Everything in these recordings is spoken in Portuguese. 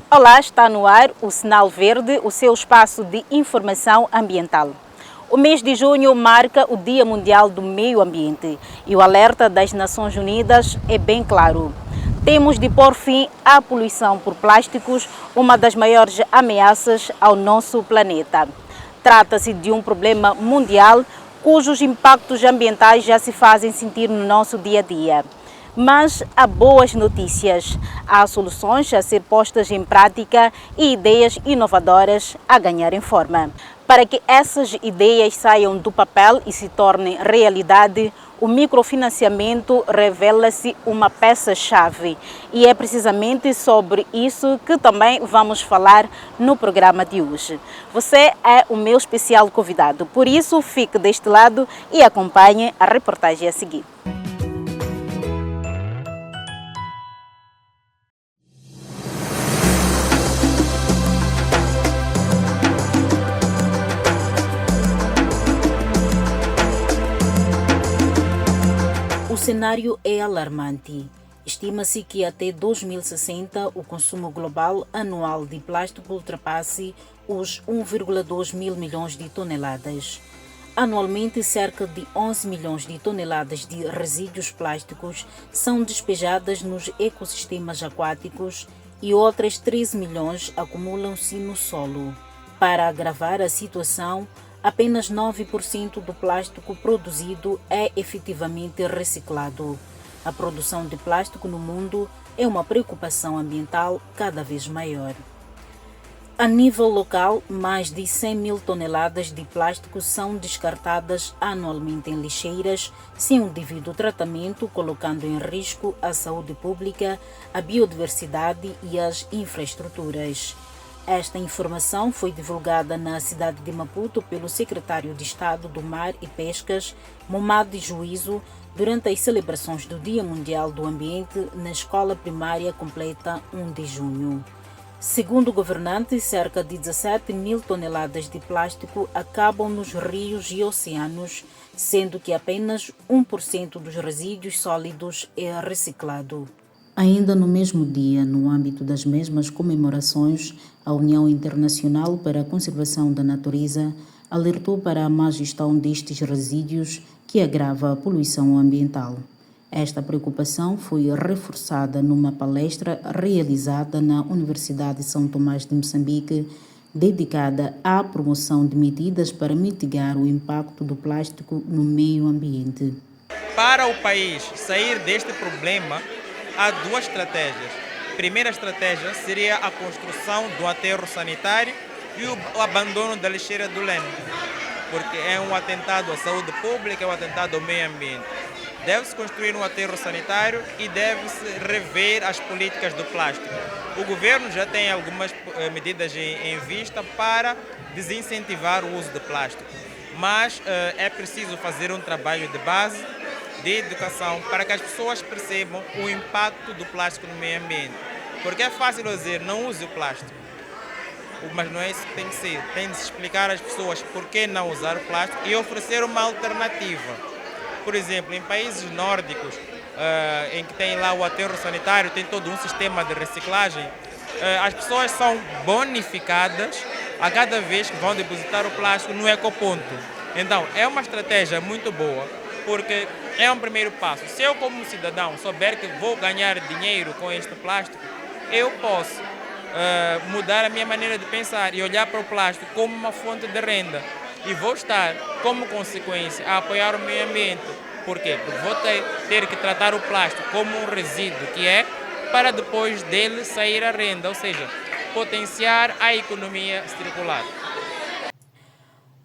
Olá, está no ar o Sinal Verde, o seu espaço de informação ambiental. O mês de junho marca o Dia Mundial do Meio Ambiente e o alerta das Nações Unidas é bem claro. Temos de pôr fim à poluição por plásticos, uma das maiores ameaças ao nosso planeta. Trata-se de um problema mundial cujos impactos ambientais já se fazem sentir no nosso dia a dia. Mas há boas notícias, há soluções a ser postas em prática e ideias inovadoras a ganharem forma. Para que essas ideias saiam do papel e se tornem realidade, o microfinanciamento revela-se uma peça-chave. E é precisamente sobre isso que também vamos falar no programa de hoje. Você é o meu especial convidado, por isso fique deste lado e acompanhe a reportagem a seguir. O cenário é alarmante. Estima-se que até 2060 o consumo global anual de plástico ultrapasse os 1,2 mil milhões de toneladas. Anualmente, cerca de 11 milhões de toneladas de resíduos plásticos são despejadas nos ecossistemas aquáticos e outras 13 milhões acumulam-se no solo. Para agravar a situação, apenas 9% do plástico produzido é efetivamente reciclado. A produção de plástico no mundo é uma preocupação ambiental cada vez maior. A nível local, mais de 100 mil toneladas de plástico são descartadas anualmente em lixeiras, sem o devido tratamento, colocando em risco a saúde pública, a biodiversidade e as infraestruturas. Esta informação foi divulgada na cidade de Maputo pelo secretário de Estado do Mar e Pescas, Momade Juízo, durante as celebrações do Dia Mundial do Ambiente na Escola Primária Completa 1 de junho. Segundo o governante, cerca de 17 mil toneladas de plástico acabam nos rios e oceanos, sendo que apenas 1% dos resíduos sólidos é reciclado. Ainda no mesmo dia, no âmbito das mesmas comemorações, a União Internacional para a Conservação da Natureza alertou para a má gestão destes resíduos que agrava a poluição ambiental. Esta preocupação foi reforçada numa palestra realizada na Universidade de São Tomás de Moçambique, dedicada à promoção de medidas para mitigar o impacto do plástico no meio ambiente. Para o país sair deste problema, há duas estratégias. A primeira estratégia seria a construção do aterro sanitário e o abandono da lixeira do Leme, porque é um atentado à saúde pública, é um atentado ao meio ambiente. Deve-se construir um aterro sanitário e deve-se rever as políticas do plástico. O governo já tem algumas medidas em vista para desincentivar o uso de plástico, mas é preciso fazer um trabalho de base, de educação, para que as pessoas percebam o impacto do plástico no meio ambiente. Porque é fácil dizer, não use o plástico, mas não é isso que tem que ser. Tem de se explicar às pessoas por que não usar o plástico e oferecer uma alternativa. Por exemplo, em países nórdicos, em que tem lá o aterro sanitário, tem todo um sistema de reciclagem, as pessoas são bonificadas a cada vez que vão depositar o plástico no ecoponto. Então, é uma estratégia muito boa, porque é um primeiro passo. Se eu, como cidadão, souber que vou ganhar dinheiro com este plástico, eu posso mudar a minha maneira de pensar e olhar para o plástico como uma fonte de renda. E vou estar, como consequência, a apoiar o meio ambiente. Por quê? Porque vou ter que tratar o plástico como um resíduo que é, para depois dele sair a renda, ou seja, potenciar a economia circular.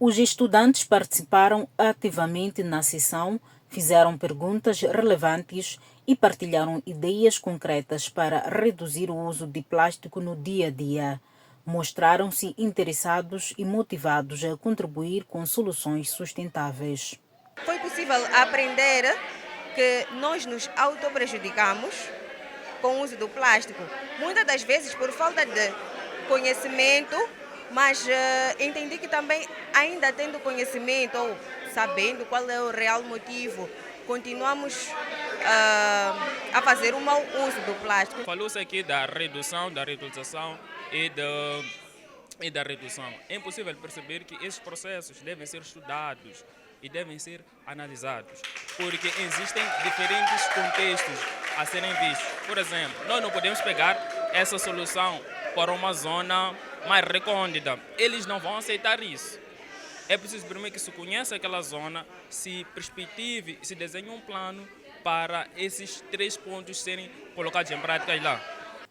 Os estudantes participaram ativamente na sessão, fizeram perguntas relevantes e partilharam ideias concretas para reduzir o uso de plástico no dia a dia. Mostraram-se interessados e motivados a contribuir com soluções sustentáveis. Foi possível aprender que nós nos autoprejudicamos com o uso do plástico, muitas das vezes por falta de conhecimento, mas entendi que também, ainda tendo conhecimento ou sabendo qual é o real motivo, continuamos a fazer um mau uso do plástico. Falou-se aqui da redução, da reutilização e da redução. É impossível perceber que esses processos devem ser estudados e devem ser analisados, porque existem diferentes contextos a serem vistos. Por exemplo, nós não podemos pegar essa solução para uma zona mais recôndita. Eles não vão aceitar isso. É preciso primeiro que se conheça aquela zona, se perspective, se desenhe um plano para esses 3 pontos serem colocados em prática lá.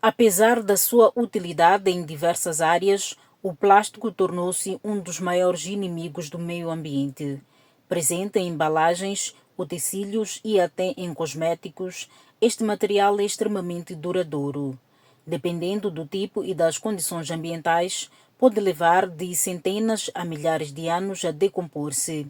Apesar da sua utilidade em diversas áreas, o plástico tornou-se um dos maiores inimigos do meio ambiente. Presente em embalagens, utensílios e até em cosméticos, este material é extremamente duradouro. Dependendo do tipo e das condições ambientais, pode levar de centenas a milhares de anos a decompor-se.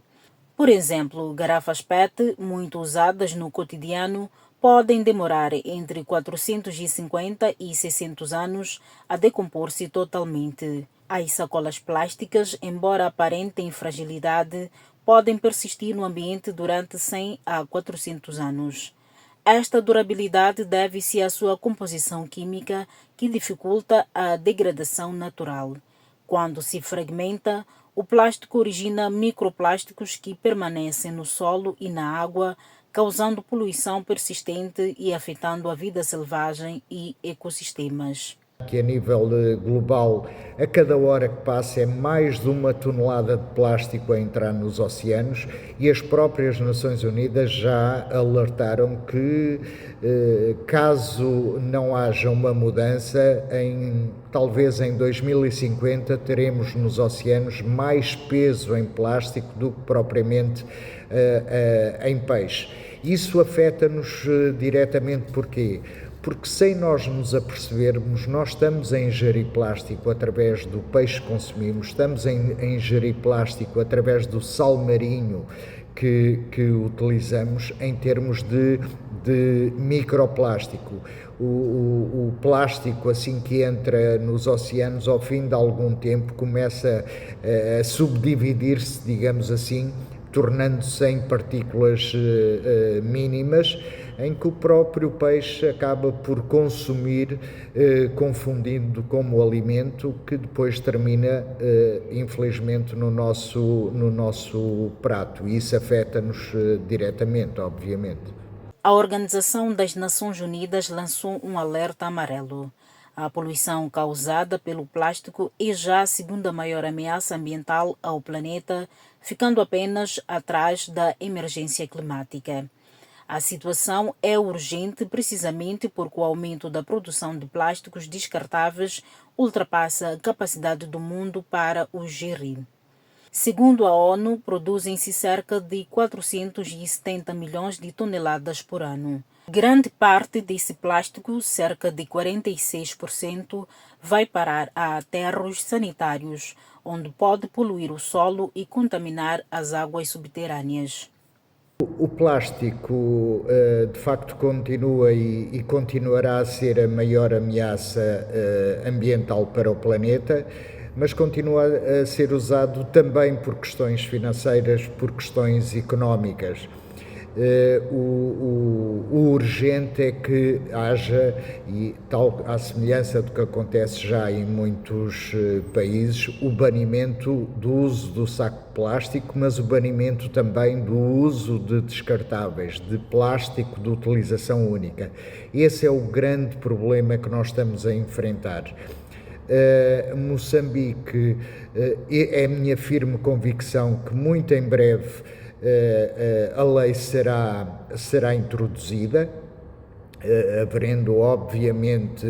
Por exemplo, garrafas PET, muito usadas no cotidiano, podem demorar entre 450 e 600 anos a decompor-se totalmente. As sacolas plásticas, embora aparentem fragilidade, podem persistir no ambiente durante 100 a 400 anos. Esta durabilidade deve-se à sua composição química, que dificulta a degradação natural. Quando se fragmenta, o plástico origina microplásticos que permanecem no solo e na água, causando poluição persistente e afetando a vida selvagem e ecossistemas. Que a nível global, a cada hora que passa é mais de 1 tonelada de plástico a entrar nos oceanos, e as próprias Nações Unidas já alertaram que caso não haja uma mudança, talvez em 2050 teremos nos oceanos mais peso em plástico do que propriamente em peixe. Isso afeta-nos diretamente. Porquê? Porque sem nós nos apercebermos, nós estamos a ingerir plástico através do peixe que consumimos, estamos a ingerir plástico através do sal marinho que utilizamos em termos de microplástico. O plástico, assim que entra nos oceanos, ao fim de algum tempo, começa a subdividir-se, digamos assim, tornando-se em partículas mínimas, em que o próprio peixe acaba por consumir, confundindo como alimento, que depois termina, infelizmente, no nosso prato. E isso afeta-nos diretamente, obviamente. A Organização das Nações Unidas lançou um alerta amarelo. A poluição causada pelo plástico é já a segunda maior ameaça ambiental ao planeta, ficando apenas atrás da emergência climática. A situação é urgente precisamente porque o aumento da produção de plásticos descartáveis ultrapassa a capacidade do mundo para os gerir. Segundo a ONU, produzem-se cerca de 470 milhões de toneladas por ano. Grande parte desse plástico, cerca de 46%, vai parar a aterros sanitários, onde pode poluir o solo e contaminar as águas subterrâneas. O plástico, de facto, continua e continuará a ser a maior ameaça ambiental para o planeta, mas continua a ser usado também por questões financeiras, por questões económicas. O urgente é que haja, e tal à semelhança do que acontece já em muitos países, o banimento do uso do saco de plástico, mas o banimento também do uso de descartáveis, de plástico de utilização única. Esse é o grande problema que nós estamos a enfrentar. Moçambique, é a minha firme convicção que muito em breve a lei será introduzida, havendo obviamente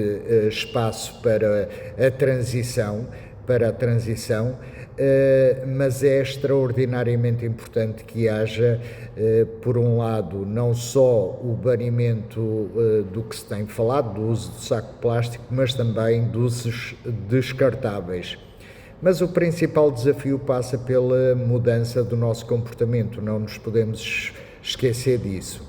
espaço para a transição, mas é extraordinariamente importante que haja, por um lado, não só o banimento do que se tem falado, do uso do saco de plástico, mas também dos usos descartáveis. Mas o principal desafio passa pela mudança do nosso comportamento, não nos podemos esquecer disso.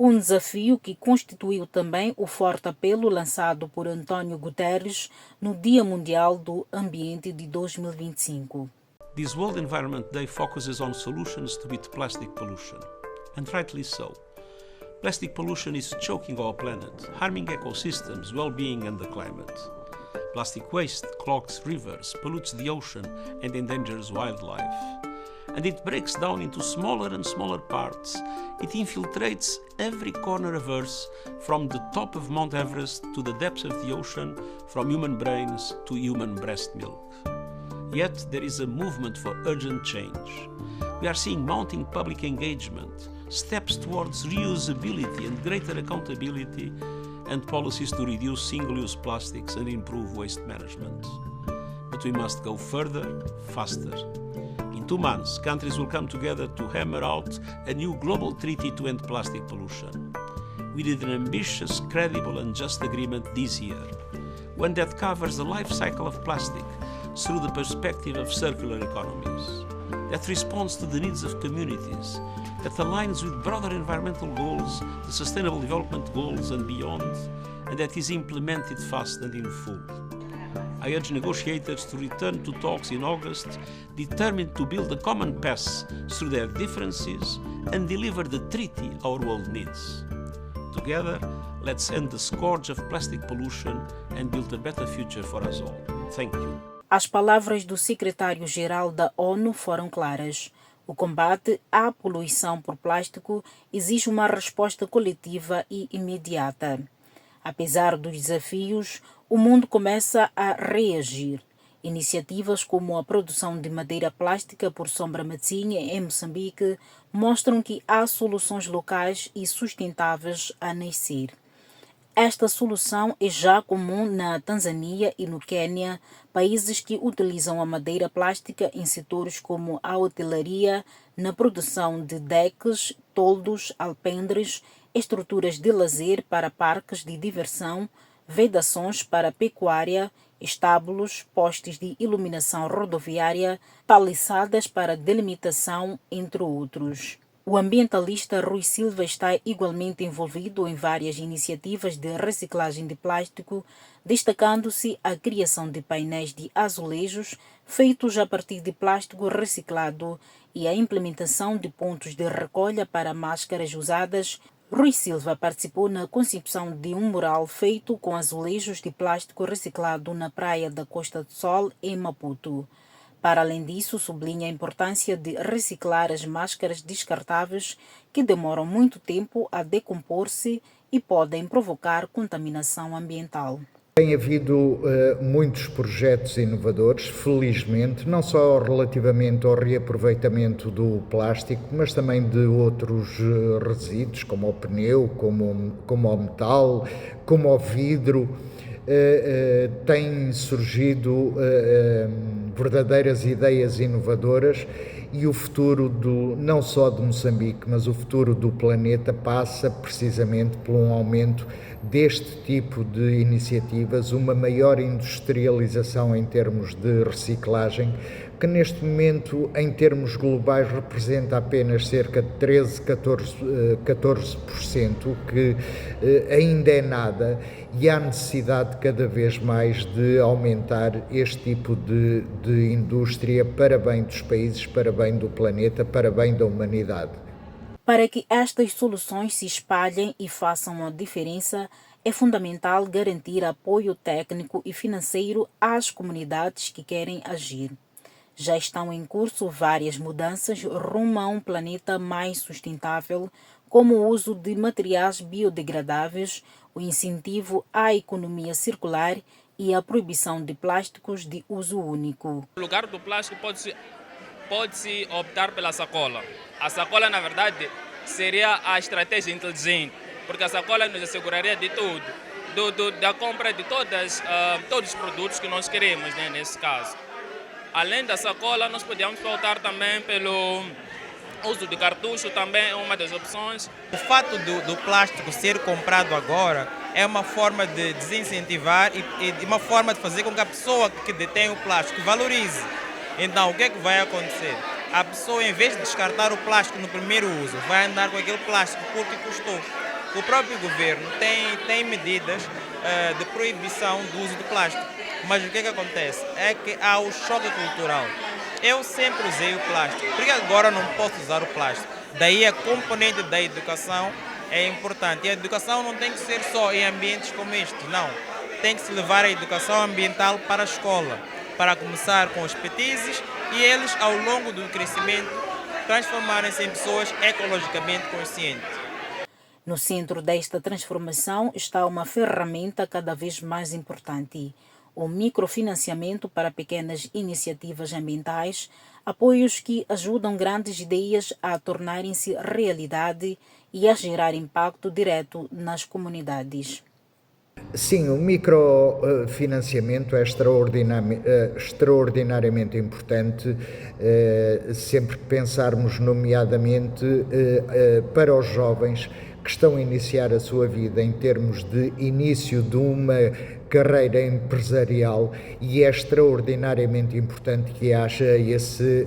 Um desafio que constituiu também o forte apelo lançado por António Guterres no Dia Mundial do Ambiente de 2025. This World Environment Day focuses on solutions to beat plastic pollution, and rightly so. Plastic pollution is choking our planet, harming ecosystems, well-being and the climate. Plastic waste clogs rivers, pollutes the ocean and endangers wildlife. And it breaks down into smaller and smaller parts. It infiltrates every corner of Earth, from the top of Mount Everest to the depths of the ocean, from human brains to human breast milk. Yet there is a movement for urgent change. We are seeing mounting public engagement, steps towards reusability and greater accountability, and policies to reduce single-use plastics and improve waste management. But we must go further, faster. In 2 months, countries will come together to hammer out a new global treaty to end plastic pollution. We need an ambitious, credible and just agreement this year, one that covers the life cycle of plastic through the perspective of circular economies, that responds to the needs of communities, that aligns with broader environmental goals, the Sustainable Development Goals and beyond, and that is implemented fast and in full. I urge negotiators to return to talks in August, determined to build a common path through their differences and deliver the treaty our world needs. Together, let's end the scourge of plastic pollution and build a better future for us all. Thank you. As palavras do secretário-geral da ONU foram claras. O combate à poluição por plástico exige uma resposta coletiva e imediata. Apesar dos desafios, o mundo começa a reagir. Iniciativas como a produção de madeira plástica por Sombra Matsinha em Moçambique mostram que há soluções locais e sustentáveis a nascer. Esta solução é já comum na Tanzânia e no Quênia, países que utilizam a madeira plástica em setores como a hotelaria, na produção de decks, toldos, alpendres, estruturas de lazer para parques de diversão, vedações para pecuária, estábulos, postes de iluminação rodoviária, paliçadas para delimitação, entre outros. O ambientalista Rui Silva está igualmente envolvido em várias iniciativas de reciclagem de plástico, destacando-se a criação de painéis de azulejos feitos a partir de plástico reciclado e a implementação de pontos de recolha para máscaras usadas. Rui Silva participou na concepção de um mural feito com azulejos de plástico reciclado na praia da Costa do Sol, em Maputo. Para além disso, sublinha a importância de reciclar as máscaras descartáveis que demoram muito tempo a decompor-se e podem provocar contaminação ambiental. Tem havido muitos projetos inovadores, felizmente, não só relativamente ao reaproveitamento do plástico, mas também de outros resíduos, como o pneu, como o metal, como o vidro. Têm surgido verdadeiras ideias inovadoras e o futuro não só de Moçambique, mas o futuro do planeta passa precisamente por um aumento deste tipo de iniciativas, uma maior industrialização em termos de reciclagem, que neste momento, em termos globais, representa apenas cerca de 14%, que ainda é nada, e há necessidade cada vez mais de aumentar este tipo de indústria para bem dos países, para bem do planeta, para bem da humanidade. Para que estas soluções se espalhem e façam a diferença, é fundamental garantir apoio técnico e financeiro às comunidades que querem agir. Já estão em curso várias mudanças rumo a um planeta mais sustentável, como o uso de materiais biodegradáveis, o incentivo à economia circular e a proibição de plásticos de uso único. No lugar do plástico pode-se optar pela sacola. A sacola, na verdade, seria a estratégia inteligente, porque a sacola nos asseguraria de tudo, da compra de todos os produtos que nós queremos, né, nesse caso. Além da sacola, nós podemos optar também pelo uso de cartucho, também é uma das opções. O fato do plástico ser comprado agora é uma forma de desincentivar e uma forma de fazer com que a pessoa que detém o plástico valorize. Então, o que é que vai acontecer? A pessoa, em vez de descartar o plástico no primeiro uso, vai andar com aquele plástico porque custou. O próprio governo tem medidas de proibição do uso do plástico. Mas o que é que acontece? É que há o choque cultural. eu sempre usei o plástico, porque agora não posso usar o plástico. Daí a componente da educação é importante. E a educação não tem que ser só em ambientes como este, não. Tem que se levar a educação ambiental para a escola, para começar com os petizes e eles, ao longo do crescimento, transformarem-se em pessoas ecologicamente conscientes. No centro desta transformação está uma ferramenta cada vez mais importante: o microfinanciamento para pequenas iniciativas ambientais, apoios que ajudam grandes ideias a tornarem-se realidade e a gerar impacto direto nas comunidades. Sim, o microfinanciamento é extraordinariamente importante, sempre que pensarmos nomeadamente para os jovens que estão a iniciar a sua vida em termos de início de uma carreira empresarial, e é extraordinariamente importante que haja esse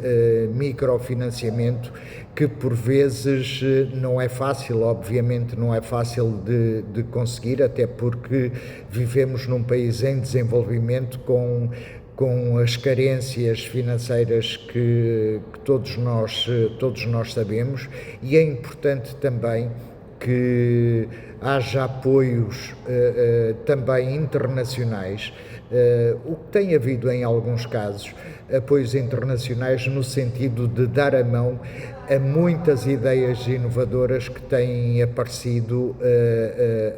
microfinanciamento, que por vezes não é fácil, obviamente não é fácil de conseguir, até porque vivemos num país em desenvolvimento com as carências financeiras que todos nós sabemos, e é importante também que haja apoios também internacionais, o que tem havido em alguns casos, apoios internacionais no sentido de dar a mão a muitas ideias inovadoras que têm aparecido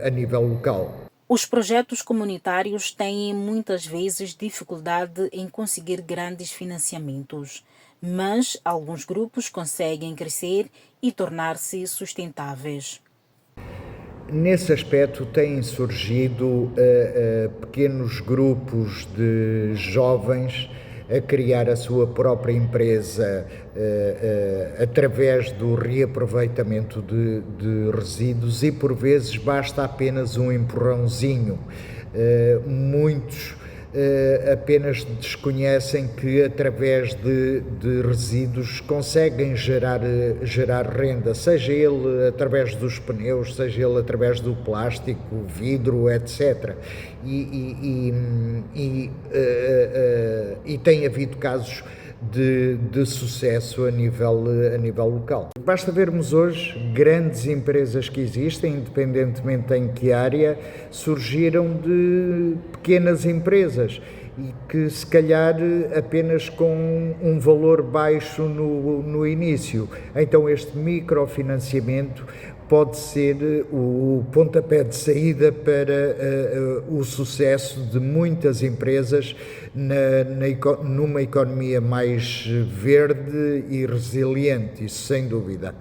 a nível local. Os projetos comunitários têm muitas vezes dificuldade em conseguir grandes financiamentos, mas alguns grupos conseguem crescer e tornar-se sustentáveis. Nesse aspecto têm surgido pequenos grupos de jovens a criar a sua própria empresa através do reaproveitamento de resíduos, e por vezes basta apenas um empurrãozinho. Muitos apenas desconhecem que através de resíduos conseguem gerar renda, seja ele através dos pneus, seja ele através do plástico, vidro, etc. E tem havido casos de sucesso a nível local. Basta vermos hoje grandes empresas que existem, independentemente em que área, surgiram de pequenas empresas e que se calhar apenas com um valor baixo no início. Então este microfinanciamento pode ser o pontapé de saída para o sucesso de muitas empresas numa economia mais verde e resiliente, isso sem dúvida.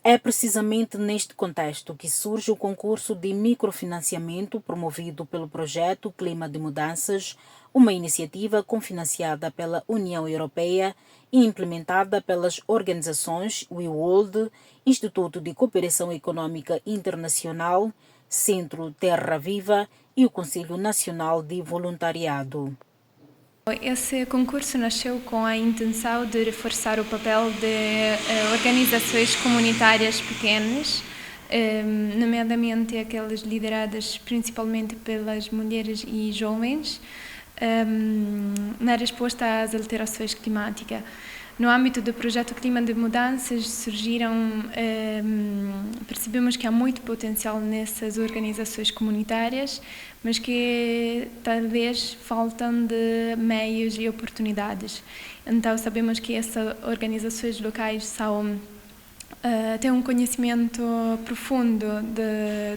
É precisamente neste contexto que surge o concurso de microfinanciamento promovido pelo projeto Clima de Mudanças, uma iniciativa cofinanciada pela União Europeia e implementada pelas organizações WeWorld, Instituto de Cooperação Econômica Internacional, Centro Terra Viva e o Conselho Nacional de Voluntariado. Esse concurso nasceu com a intenção de reforçar o papel de organizações comunitárias pequenas, nomeadamente aquelas lideradas principalmente pelas mulheres e jovens, na resposta às alterações climáticas. No âmbito do projeto Clima de Mudanças percebemos que há muito potencial nessas organizações comunitárias, mas que talvez faltam de meios e oportunidades. Então sabemos que essas organizações locais têm um conhecimento profundo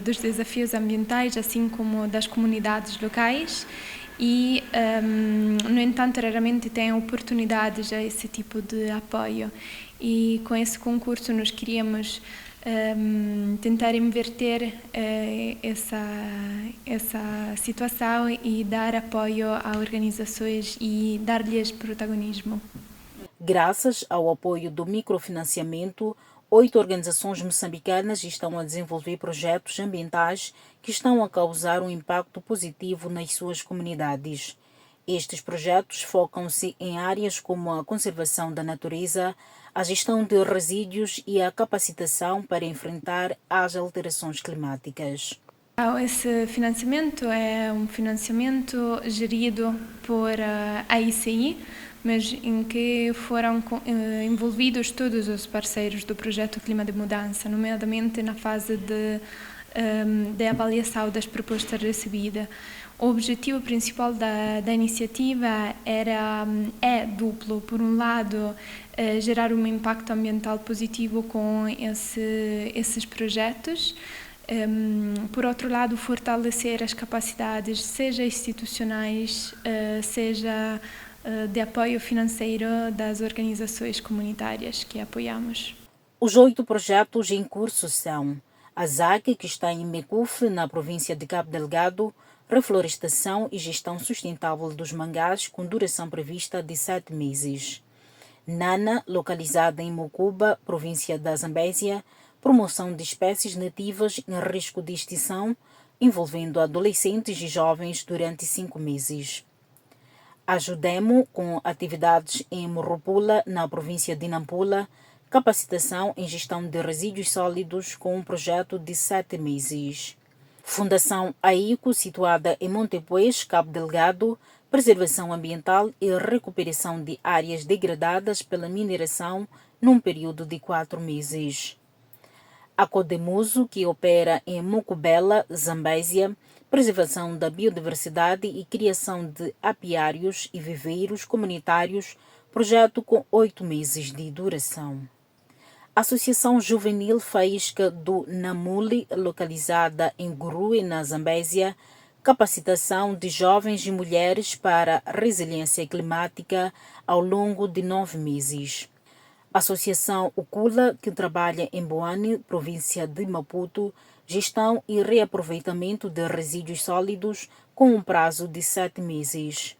dos desafios ambientais, assim como das comunidades locais, e, no entanto, raramente têm oportunidades a esse tipo de apoio. E com esse concurso nós queríamos tentar inverter essa situação e dar apoio a organizações e dar-lhes protagonismo. Graças ao apoio do microfinanciamento, 8 organizações moçambicanas estão a desenvolver projetos ambientais que estão a causar um impacto positivo nas suas comunidades. Estes projetos focam-se em áreas como a conservação da natureza, a gestão de resíduos e a capacitação para enfrentar as alterações climáticas. Esse financiamento é um financiamento gerido por a ICI, mas em que foram envolvidos todos os parceiros do projeto Clima de Mudança, nomeadamente na fase de avaliação das propostas recebidas. O objetivo principal da iniciativa é duplo. Por um lado, gerar um impacto ambiental positivo com esses projetos. Por outro lado, fortalecer as capacidades, seja institucionais, seja de apoio financeiro das organizações comunitárias que apoiamos. Os 8 projetos em curso são a ZAC, que está em Mecuf, na província de Cabo Delgado, reflorestação e gestão sustentável dos mangás com duração prevista de 7 meses. Nana, localizada em Mocuba, província da Zambésia, promoção de espécies nativas em risco de extinção, envolvendo adolescentes e jovens durante 5 meses. Ajudemo, com atividades em Morropula, na província de Nampula, capacitação em gestão de resíduos sólidos com um projeto de 7 meses. Fundação AICO, situada em Montepuez, Cabo Delgado, preservação ambiental e recuperação de áreas degradadas pela mineração num período de 4 meses. A Codemuso, que opera em Mocubela, Zambésia, preservação da biodiversidade e criação de apiários e viveiros comunitários, projeto com 8 meses de duração. Associação Juvenil Faísca do Namuli, localizada em Gurue, na Zambésia, capacitação de jovens e mulheres para resiliência climática ao longo de 9 meses. Associação Ukula, que trabalha em Boane, província de Maputo, gestão e reaproveitamento de resíduos sólidos com um prazo de 7 meses.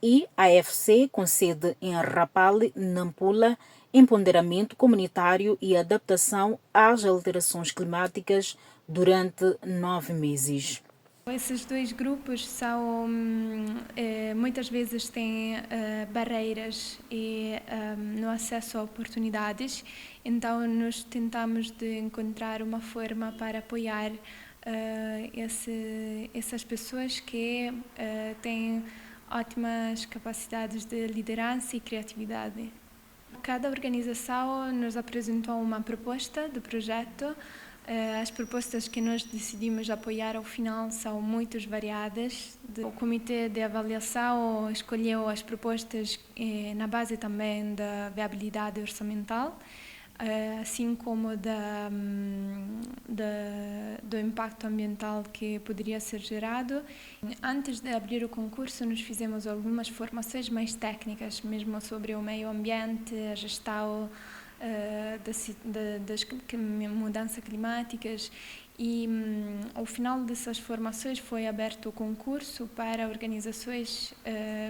E a AFC, com sede em Rapale, Nampula, empoderamento comunitário e adaptação às alterações climáticas durante 9 meses. Esses 2 grupos são, muitas vezes têm barreiras no acesso a oportunidades, então nós tentamos de encontrar uma forma para apoiar essas pessoas que têm ótimas capacidades de liderança e criatividade. Cada organização nos apresentou uma proposta de projeto. As propostas que nós decidimos apoiar ao final são muito variadas. O comitê de avaliação escolheu as propostas na base também da viabilidade orçamental, assim como do impacto ambiental que poderia ser gerado. Antes de abrir o concurso, nós fizemos algumas formações mais técnicas, mesmo sobre o meio ambiente, a gestão das mudanças climáticas, e ao final dessas formações foi aberto o concurso para organizações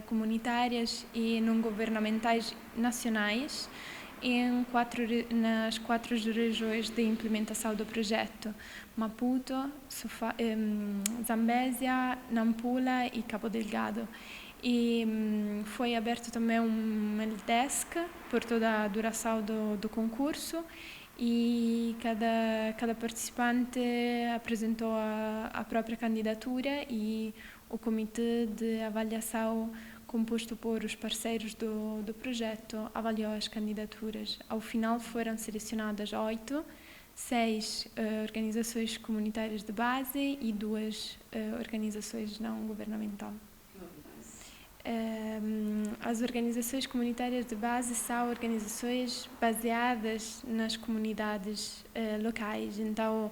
comunitárias e não governamentais nacionais nas 4 regiões de implementação do projeto: Maputo, Zambésia, Nampula e Cabo Delgado. E foi aberto também um helpdesk por toda a duração do concurso, e cada participante apresentou a própria candidatura, e o comitê de avaliação, composto por os parceiros do projeto, avaliou as candidaturas. Ao final foram selecionadas 8, 6 organizações comunitárias de base e 2 organizações não governamentais. As organizações comunitárias de base são organizações baseadas nas comunidades locais. Então,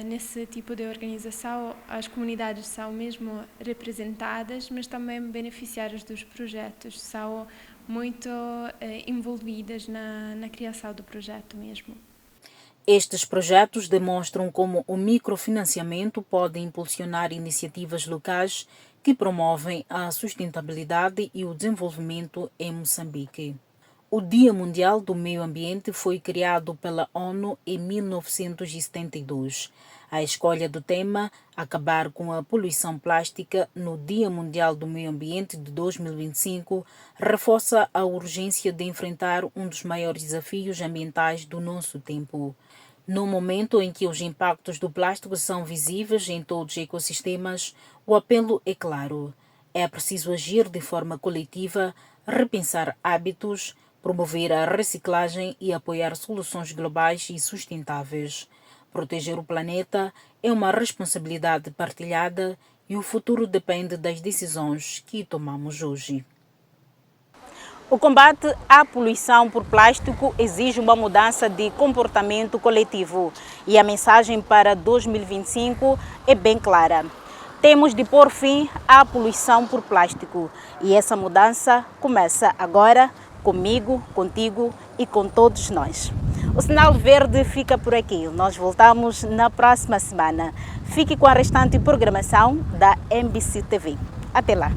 nesse tipo de organização, as comunidades são mesmo representadas, mas também beneficiárias dos projetos, são muito envolvidas na criação do projeto mesmo. Estes projetos demonstram como o microfinanciamento pode impulsionar iniciativas locais que promovem a sustentabilidade e o desenvolvimento em Moçambique. O Dia Mundial do Meio Ambiente foi criado pela ONU em 1972. A escolha do tema "Acabar com a poluição plástica" no Dia Mundial do Meio Ambiente de 2025 reforça a urgência de enfrentar um dos maiores desafios ambientais do nosso tempo. No momento em que os impactos do plástico são visíveis em todos os ecossistemas, o apelo é claro. É preciso agir de forma coletiva repensar hábitos, promover a reciclagem e apoiar soluções globais e sustentáveis. Proteger o planeta é uma responsabilidade partilhada e o futuro depende das decisões que tomamos hoje. O combate à poluição por plástico exige uma mudança de comportamento coletivo e a mensagem para 2025 é bem clara. Temos de pôr fim à poluição por plástico e essa mudança começa agora comigo, contigo e com todos nós. O Sinal Verde fica por aqui. Nós voltamos na próxima semana. Fique com a restante programação da MBC TV. Até lá!